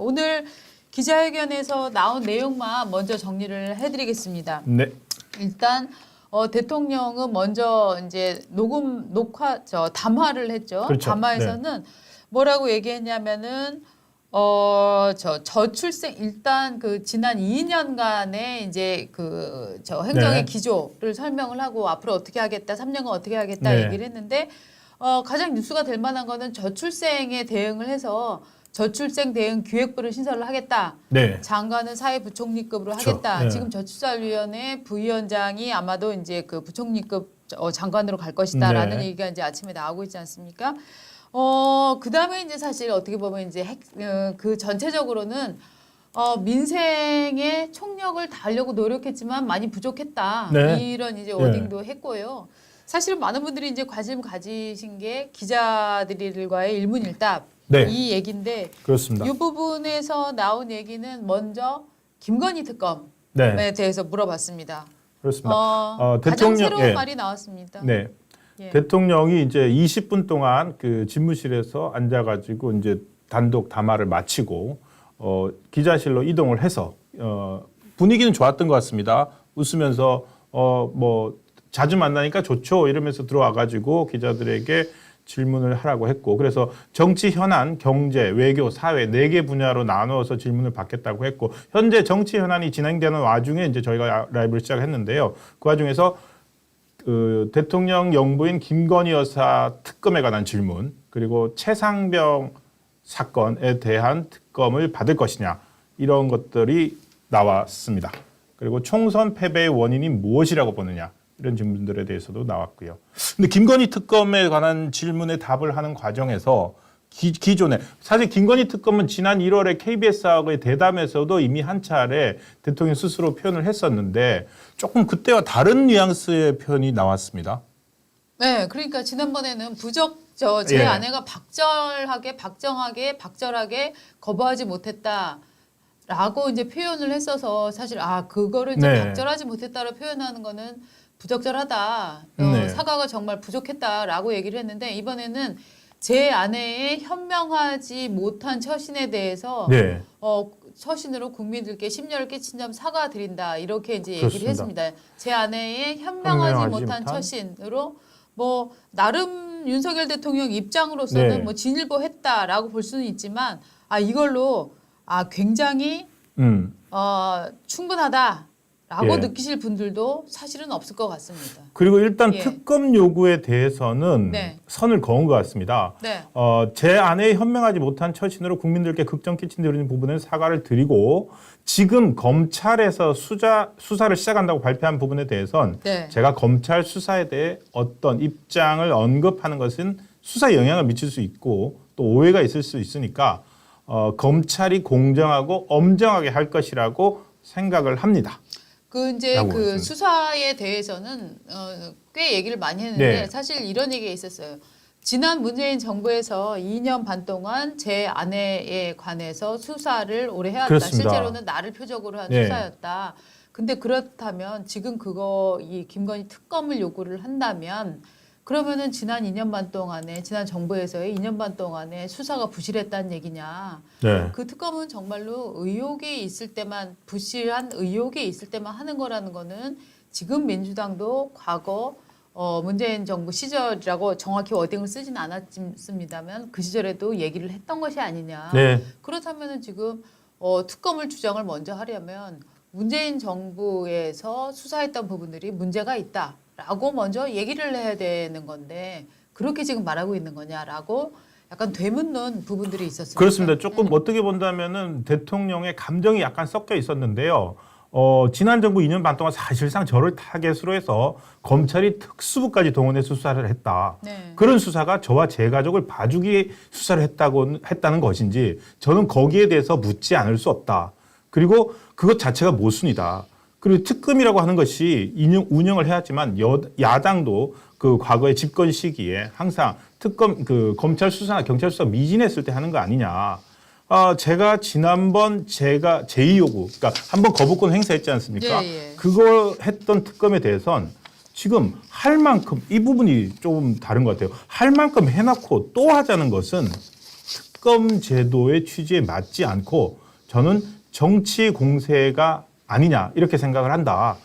오늘 기자회견에서 나온 내용만 먼저 정리를 해드리겠습니다. 네. 일단 대통령은 먼저 이제 담화를 했죠. 그렇죠. 담화에서는 뭐라고 얘기했냐면은 저출생 일단 그 지난 2년간의 이제 저 행정의 네. 기조를 설명을 하고 앞으로 어떻게 하겠다, 3년간 어떻게 하겠다 네. 얘기를 했는데 가장 뉴스가 될 만한 거는 저출생에 대응을 해서 저출생 대응 기획부를 신설을 하겠다. 네. 장관은 사회부총리급으로 그렇죠. 하겠다. 네. 지금 저출산위원회 부위원장이 아마도 이제 그 부총리급 장관으로 갈 것이다라는 네. 얘기가 이제 아침에 나오고 있지 않습니까? 그 다음에 이제 사실 어떻게 보면 이제 그 전체적으로는 민생의 총력을 다하려고 노력했지만 많이 부족했다. 네. 이런 이제 워딩도 했고요. 사실은 많은 분들이 이제 관심 가지신 게 기자들과의 일문일답 네. 이 얘기인데 그렇습니다. 이 부분에서 나온 얘기는 먼저 김건희 특검에 네. 대해서 물어봤습니다. 그렇습니다. 가장 대통령 새로운 예. 말이 나왔습니다. 네. 예. 대통령이 이제 20분 동안 그 집무실에서 앉아가지고 이제 단독 담화를 마치고 기자실로 이동을 해서 분위기는 좋았던 것 같습니다. 웃으면서 뭐 자주 만나니까 좋죠 이러면서 들어와가지고 기자들에게 질문을 하라고 했고 그래서 정치 현안, 경제, 외교, 사회 4개 분야로 나누어서 질문을 받겠다고 했고 현재 정치 현안이 진행되는 와중에 이제 저희가 라이브를 시작했는데요. 그 와중에서 대통령 영부인 김건희 여사 특검에 관한 질문 그리고 최상병 사건에 대한 특검을 받을 것이냐 이런 것들이 나왔습니다. 그리고 총선 패배의 원인이 무엇이라고 보느냐 이런 질문들에 대해서도 나왔고요. 근데 김건희 특검에 관한 질문에 답을 하는 과정에서 기존에 사실 김건희 특검은 지난 1월에 KBS하고의 대담에서도 이미 한 차례 대통령 스스로 표현을 했었는데 조금 그때와 다른 뉘앙스의 표현이 나왔습니다. 네, 그러니까 지난번에는 제 예. 아내가 박절하게 거부하지 못했다라고 이제 표현을 했어서 사실 그거를 이제 네. 박절하지 못했다로 표현하는 거는 부적절하다. 네. 사과가 정말 부족했다라고 얘기를 했는데 이번에는 제 아내의 현명하지 못한 처신에 대해서 네. 처신으로 국민들께 심려를 끼친 점 사과드린다 이렇게 이제 얘기를 그렇습니다. 했습니다. 제 아내의 현명하지 못한 처신으로 뭐 나름 윤석열 대통령 입장으로서는 네. 뭐 진일보했다라고 볼 수는 있지만 이걸로 굉장히 충분하다라고 예. 느끼실 분들도 사실은 없을 것 같습니다. 그리고 일단 예. 특검 요구에 대해서는 네. 선을 그은 것 같습니다. 네. 제 아내의 현명하지 못한 처신으로 국민들께 극정 끼친 데 부분은 사과를 드리고 지금 검찰에서 수사를 시작한다고 발표한 부분에 대해선 네. 제가 검찰 수사에 대해 어떤 입장을 언급하는 것은 수사에 영향을 미칠 수 있고 또 오해가 있을 수 있으니까 검찰이 공정하고 엄정하게 할 것이라고 생각을 합니다. 이제 그랬습니다. 수사에 대해서는 꽤 얘기를 많이 했는데 네. 사실 이런 얘기가 있었어요. 지난 문재인 정부에서 2년 반 동안 제 아내에 관해서 수사를 오래 해왔다. 그렇습니다. 실제로는 나를 표적으로 한 네. 수사였다. 근데 그렇다면 지금 이 김건희 특검을 요구를 한다면 그러면은 지난 2년 반 동안에 지난 정부에서의 2년 반 동안에 수사가 부실했다는 얘기냐. 네. 그 특검은 정말로 의혹이 있을 때만 부실한 의혹이 있을 때만 하는 거라는 거는 지금 민주당도 과거 문재인 정부 시절이라고 정확히 워딩을 쓰진 않았습니다만 그 시절에도 얘기를 했던 것이 아니냐. 네. 그렇다면은 지금 특검을 주장을 먼저 하려면 문재인 정부에서 수사했던 부분들이 문제가 있다라고 먼저 얘기를 해야 되는 건데 그렇게 지금 말하고 있는 거냐라고 약간 되묻는 부분들이 있었습니다. 그렇습니다. 조금 어떻게 본다면은 대통령의 감정이 약간 섞여 있었는데요. 지난 정부 2년 반 동안 사실상 저를 타겟으로 해서 검찰이 특수부까지 동원해서 수사를 했다. 네. 그런 수사가 저와 제 가족을 봐주기 수사를 했다는 것인지 저는 거기에 대해서 묻지 않을 수 없다. 그리고 그것 자체가 모순이다. 그리고 특검이라고 하는 것이 운영을 해야지만 야당도 그 과거의 집권 시기에 항상 특검 검찰 수사나 경찰 수사 미진했을 때 하는 거 아니냐. 제가 지난번 제가 제2요구, 그러니까 한번 거부권 행사했지 않습니까? 예. 그거 했던 특검에 대해선 지금 할 만큼 이 부분이 조금 다른 것 같아요. 할 만큼 해놓고 또 하자는 것은 특검 제도의 취지에 맞지 않고 저는 정치 공세가 아니냐 이렇게 생각을 한다.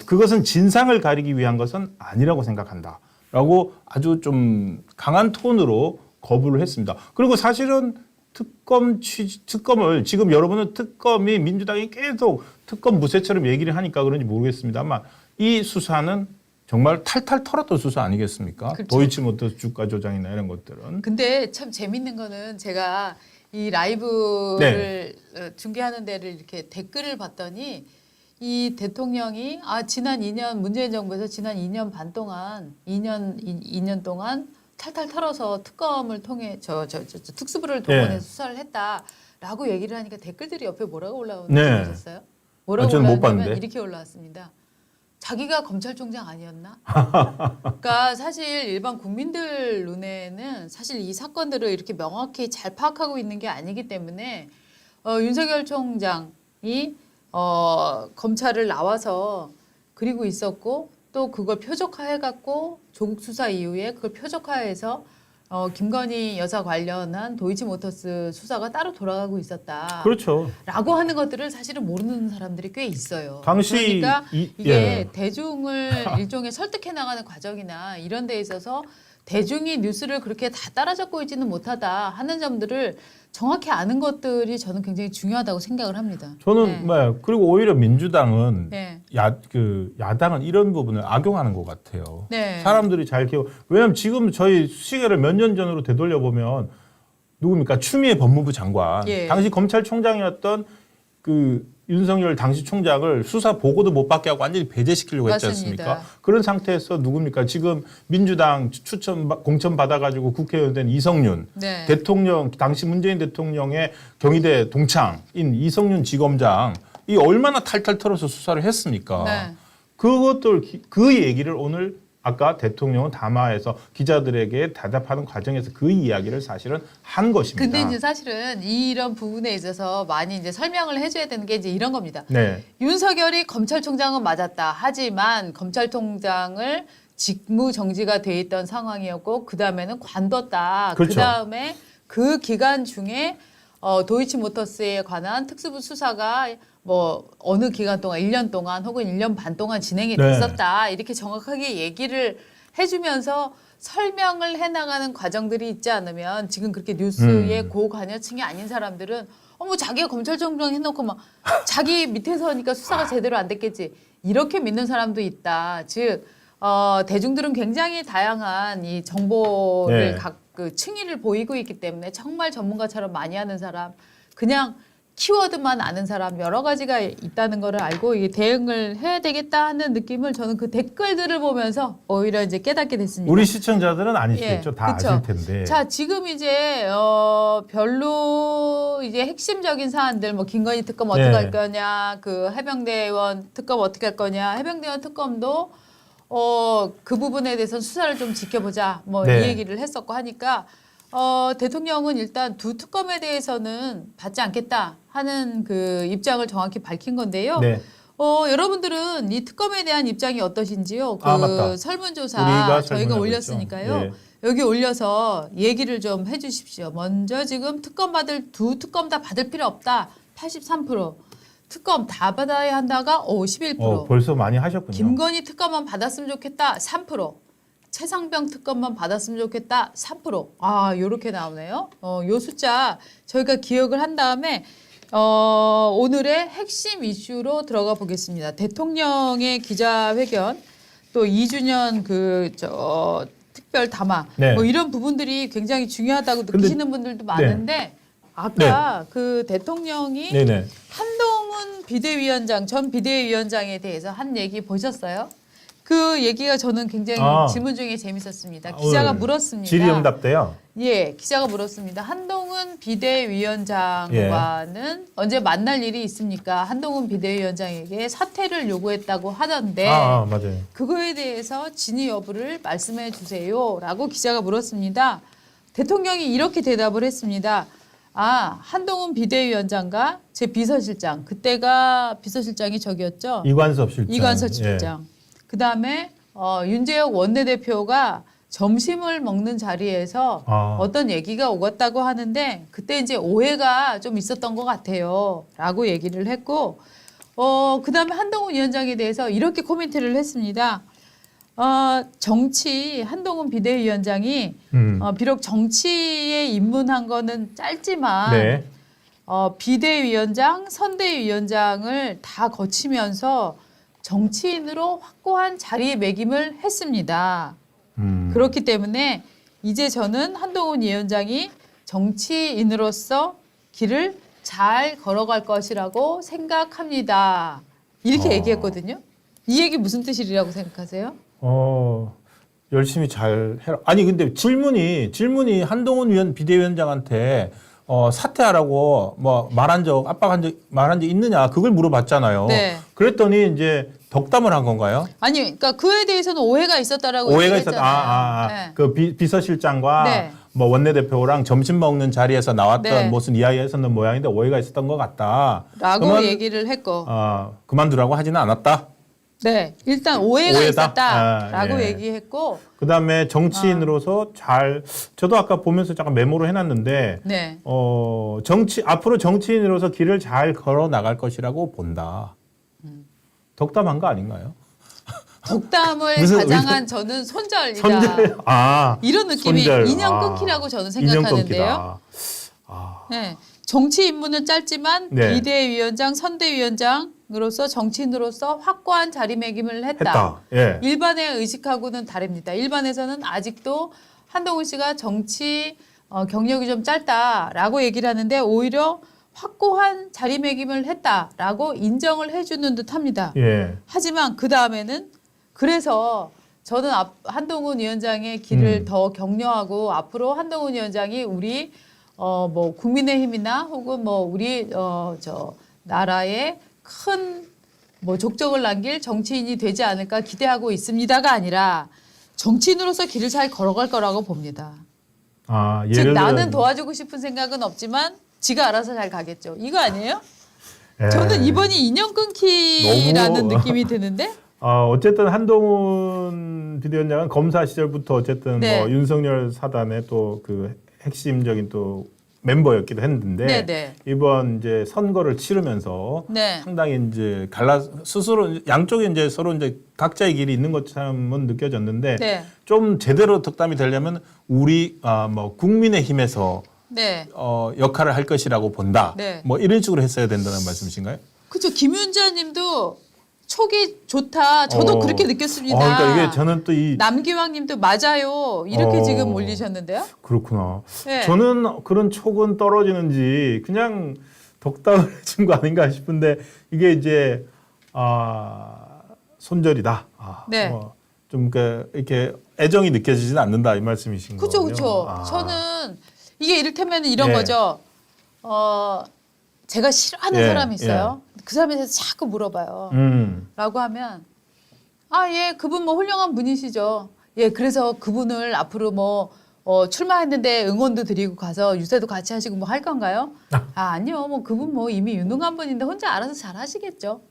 그것은 진상을 가리기 위한 것은 아니라고 생각한다. 라고 아주 좀 강한 톤으로 거부를 했습니다. 그리고 사실은 특검을 지금 여러분은 특검이 민주당이 계속 특검 무쇠처럼 얘기를 하니까 그런지 모르겠습니다만 이 수사는 정말 탈탈 털었던 수사 아니겠습니까? 그렇죠. 도이치모터스 주가 조작이나 이런 것들은. 근데 참 재밌는 거는 제가 이 라이브를 중계하는 데를 이렇게 댓글을 봤더니 이 대통령이 지난 2년 문재인 정부에서 지난 2년 반 동안 2년 동안 탈탈 털어서 특검을 통해 특수부를 동원해서 수사를 했다라고 얘기를 하니까 댓글들이 옆에 뭐라고 올라오는지 보셨어요? 뭐라고 저는 못 올라왔냐면 봤는데. 이렇게 올라왔습니다. 자기가 검찰총장 아니었나? 그러니까 사실 일반 국민들 눈에는 사실 이 사건들을 이렇게 명확히 잘 파악하고 있는 게 아니기 때문에 윤석열 총장이 검찰을 나와서 그리고 있었고 또 그걸 표적화해갖고 조국 수사 이후에 그걸 표적화해서 김건희 여사 관련한 도이치모터스 수사가 따로 돌아가고 있었다. 그렇죠. 라고 하는 것들을 사실은 모르는 사람들이 꽤 있어요. 당시 그러니까 이게 예. 대중을 일종의 설득해 나가는 과정이나 이런 데 있어서 대중이 뉴스를 그렇게 다 따라잡고 있지는 못하다 하는 점들을 정확히 아는 것들이 저는 굉장히 중요하다고 생각을 합니다. 저는 그리고 오히려 민주당은 네. 야당은 이런 부분을 악용하는 것 같아요. 네. 사람들이 잘 기억. 왜냐하면 지금 저희 시계를 몇 년 전으로 되돌려 보면 누굽니까? 추미애 법무부 장관, 예. 당시 검찰총장이었던 그 윤석열 당시 총장을 수사 보고도 못 받게 하고 완전히 배제시키려고 했지 맞습니다. 않습니까? 그런 상태에서 누굽니까? 지금 민주당 공천 받아가지고 국회의원 된 이성윤 네. 대통령, 당시 문재인 대통령의 경희대 동창인 이성윤 지검장 이 얼마나 탈탈 털어서 수사를 했습니까? 네. 그 얘기를 오늘 아까 대통령은 담화에서 기자들에게 대답하는 과정에서 그 이야기를 사실은 한 것입니다. 근데 이제 사실은 이런 부분에 있어서 많이 이제 설명을 해줘야 되는 게 이제 이런 겁니다. 네. 윤석열이 검찰총장은 맞았다. 하지만 검찰총장을 직무 정지가 돼 있던 상황이었고 그 다음에는 관뒀다. 그렇죠. 그 다음에 그 기간 중에 도이치모터스에 관한 특수부 수사가 뭐 어느 기간 동안 1년 동안 혹은 1년 반 동안 진행이 네. 됐었다. 이렇게 정확하게 얘기를 해주면서 설명을 해나가는 과정들이 있지 않으면 지금 그렇게 뉴스의 고관여층이 아닌 사람들은 자기가 검찰총장 해놓고 막 자기 밑에서니까 수사가 제대로 안 됐겠지. 이렇게 믿는 사람도 있다. 즉 대중들은 굉장히 다양한 이 정보를 네. 그 층위를 보이고 있기 때문에 정말 전문가처럼 많이 하는 사람, 그냥 키워드만 아는 사람 여러 가지가 있다는 거를 알고 이게 대응을 해야 되겠다 하는 느낌을 저는 그 댓글들을 보면서 오히려 이제 깨닫게 됐습니다. 우리 시청자들은 아니시겠죠. 예, 다 그쵸. 아실 텐데. 자, 지금 이제 별로 이제 핵심적인 사안들 뭐 김건희 특검 어떻게 네. 할 거냐, 그 해병대 의원 특검 어떻게 할 거냐, 해병대 의원 특검도 그 부분에 대해서 수사를 좀 지켜보자 뭐 이 네. 얘기를 했었고 하니까 대통령은 일단 두 특검에 대해서는 받지 않겠다 하는 그 입장을 정확히 밝힌 건데요. 네. 여러분들은 이 특검에 대한 입장이 어떠신지요? 그 맞다. 설문조사 우리가 저희가 설문해보죠. 올렸으니까요. 네. 여기 올려서 얘기를 좀 해주십시오. 먼저 지금 두 특검 다 받을 필요 없다. 83%. 특검 다 받아야 한다가 11%. 벌써 많이 하셨군요. 김건희 특검만 받았으면 좋겠다. 3%. 최상병 특검만 받았으면 좋겠다. 3%. 요렇게 나오네요. 요 숫자 저희가 기억을 한 다음에 오늘의 핵심 이슈로 들어가 보겠습니다. 대통령의 기자회견, 또 2주년 특별 담화, 네. 뭐 이런 부분들이 굉장히 중요하다고 느끼시는 분들도 많은데 아까 그 대통령이 네네. 한동훈 전 비대위원장에 대해서 한 얘기 보셨어요? 그 얘기가 저는 굉장히 질문 중에 재밌었습니다. 기자가 물었습니다. 질의응답 때요. 예, 기자가 물었습니다. 한동훈 비대위원장과는 언제 만날 일이 있습니까? 한동훈 비대위원장에게 사퇴를 요구했다고 하던데 맞아요. 그거에 대해서 진위 여부를 말씀해 주세요라고 기자가 물었습니다. 대통령이 이렇게 대답을 했습니다. 한동훈 비대위원장과 제 비서실장, 그때가 비서실장이 저기였죠. 이관섭 실장. 이관섭 실장. 그다음에 윤재혁 원내대표가 점심을 먹는 자리에서 어떤 얘기가 오갔다고 하는데 그때 이제 오해가 좀 있었던 것 같아요. 라고 얘기를 했고 그다음에 한동훈 위원장에 대해서 이렇게 코멘트를 했습니다. 정치 한동훈 비대위원장이 비록 정치에 입문한 거는 짧지만 네. 비대위원장, 선대위원장을 다 거치면서 정치인으로 확고한 자리매김을 했습니다. 그렇기 때문에 이제 저는 한동훈 위원장이 정치인으로서 길을 잘 걸어갈 것이라고 생각합니다. 이렇게 얘기했거든요. 이 얘기 무슨 뜻이라고 생각하세요? 열심히 잘 해라. 아니 근데 질문이 한동훈 비대위원장한테 사퇴하라고 뭐 말한 적 있느냐 그걸 물어봤잖아요. 네. 그랬더니 이제 덕담을 한 건가요? 아니, 그러니까 그에 대해서는 오해가 있었다라고 오해가 얘기했잖아요. 네. 그 비서실장과 네. 뭐 원내대표랑 점심 먹는 자리에서 나왔던 네. 무슨 이야기에서는 모양인데 오해가 있었던 것 같다. 라고 얘기를 했고. 그만두라고 하지는 않았다. 네, 일단 오해가 오해다? 있었다라고 예. 얘기했고. 그다음에 정치인으로서 저도 아까 보면서 잠깐 메모를 해놨는데 네. 앞으로 정치인으로서 길을 잘 걸어 나갈 것이라고 본다. 덕담한 거 아닌가요? 덕담을 무슨 가장한 저는 손절이다. 손절. 이런 느낌이 손절. 인연 끊기라고 저는 인연 생각하는데요. 끊기다. 네. 정치 입문은 짧지만 네. 비대위원장, 선대위원장으로서 정치인으로서 확고한 자리매김을 했다. 예. 일반의 의식하고는 다릅니다. 일반에서는 아직도 한동훈 씨가 정치 경력이 좀 짧다라고 얘기를 하는데 오히려 확고한 자리매김을 했다라고 인정을 해주는 듯합니다. 예. 하지만 그 다음에는 그래서 저는 한동훈 위원장의 길을 더 격려하고 앞으로 한동훈 위원장이 우리 뭐 국민의힘이나 혹은 뭐 우리 나라의 큰 뭐 족적을 남길 정치인이 되지 않을까 기대하고 있습니다가 아니라 정치인으로서 길을 잘 걸어갈 거라고 봅니다. 즉 나는 도와주고 싶은 생각은 없지만 지가 알아서 잘 가겠죠. 이거 아니에요? 저는 이번이 인연 끊기라는 느낌이 드는데. 어쨌든 한동훈 비대위원장은 검사 시절부터 어쨌든 네. 뭐 윤석열 사단의 또 그 핵심적인 또 멤버였기도 했는데 네네. 이번 이제 선거를 치르면서 네. 상당히 이제 스스로 양쪽에 이제 서로 이제 각자의 길이 있는 것처럼은 느껴졌는데 네. 좀 제대로 덕담이 되려면 우리 뭐 국민의힘에서 네. 역할을 할 것이라고 본다. 네. 뭐 이런 식으로 했어야 된다는 말씀이신가요? 그렇죠. 김윤자님도 촉이 좋다. 저도 그렇게 느꼈습니다. 그러니까 이게 저는 또 남기왕님도 맞아요. 이렇게 지금 올리셨는데요. 그렇구나. 네. 저는 그런 촉은 떨어지는지 그냥 덕담을 해준 거 아닌가 싶은데 이게 이제 손절이다. 네. 좀 이렇게 애정이 느껴지지는 않는다 이 말씀이신 그렇죠, 거군요. 그렇죠. 저는 이게 이를테면 이런 예. 거죠. 제가 싫어하는 예, 사람이 있어요. 그 사람에 대해서 자꾸 물어봐요. 라고 하면 예, 그분 뭐 훌륭한 분이시죠. 예, 그래서 그분을 앞으로 뭐 출마했는데 응원도 드리고 가서 유세도 같이 하시고 뭐 할 건가요? 아니요. 뭐 그분 뭐 이미 유능한 분인데 혼자 알아서 잘 하시겠죠.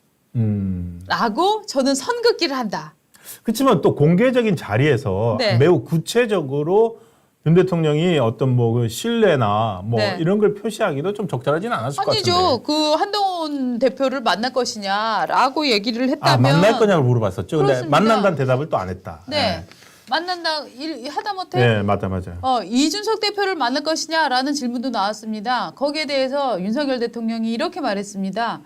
라고 저는 선긋기를 한다. 그렇지만 또 공개적인 자리에서 네. 매우 구체적으로 윤 대통령이 어떤 뭐 그 신뢰나 뭐 네. 이런 걸 표시하기도 좀 적절하지는 않았을 것 같은데. 아니죠. 그 한동훈 대표를 만날 것이냐라고 얘기를 했다면 만날 거냐고 물어봤었죠. 근데 그렇습니다. 만난다는 대답을 또 안 했다. 네. 만난다 하다못해 네, 맞아. 이준석 대표를 만날 것이냐라는 질문도 나왔습니다. 거기에 대해서 윤석열 대통령이 이렇게 말했습니다.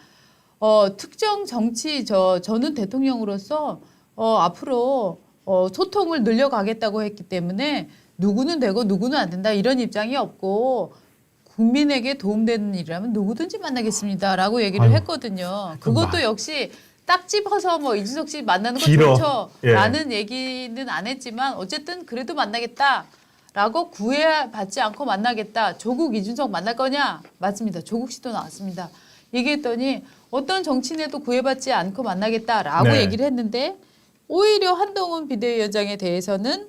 특정 정치 저는 대통령으로서 앞으로 소통을 늘려가겠다고 했기 때문에 누구는 되고 누구는 안 된다 이런 입장이 없고 국민에게 도움되는 일이라면 누구든지 만나겠습니다라고 얘기를 했거든요. 그것도 역시 딱 집어서 뭐 이준석 씨 만나는 거 좋죠. 예. 라는 얘기는 안 했지만 어쨌든 그래도 만나겠다라고 구애받지 않고 만나겠다. 조국 이준석 만날 거냐? 맞습니다. 조국 씨도 나왔습니다. 얘기했더니 어떤 정치인에도 구애받지 않고 만나겠다라고 네. 얘기를 했는데 오히려 한동훈 비대위원장에 대해서는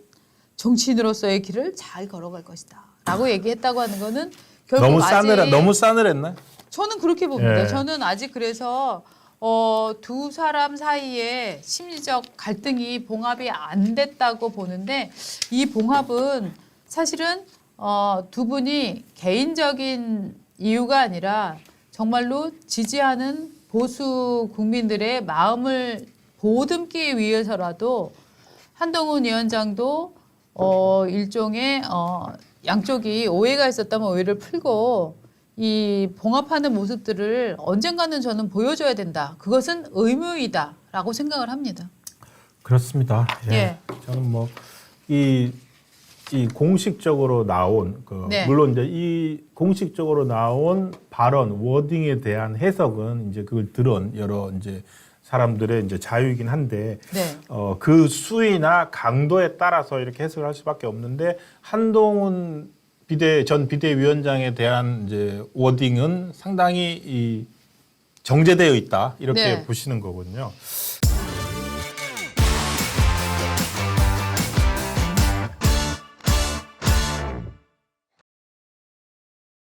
정치인으로서의 길을 잘 걸어갈 것이다. 라고 얘기했다고 하는 거는 결국 너무 싸늘했나? 저는 그렇게 봅니다. 예. 저는 아직 그래서 두 사람 사이에 심리적 갈등이 봉합이 안 됐다고 보는데 이 봉합은 사실은 두 분이 개인적인 이유가 아니라 정말로 지지하는 보수 국민들의 마음을 보듬기 위해서라도 한동훈 위원장도 일종의 양쪽이 오해가 있었다면 오해를 풀고 이 봉합하는 모습들을 언젠가는 저는 보여줘야 된다. 그것은 의무이다라고 생각을 합니다. 그렇습니다. 예. 예. 저는 뭐 이 공식적으로 나온 네. 물론 이제 이 공식적으로 나온 발언 워딩에 대한 해석은 이제 그걸 들은 여러 이제 사람들의 이제 자유이긴 한데 네. 그 수위나 강도에 따라서 이렇게 해석을 할 수밖에 없는데 한동훈 전 비대위원장에 대한 이제 워딩은 상당히 정제되어 있다 이렇게 네. 보시는 거군요.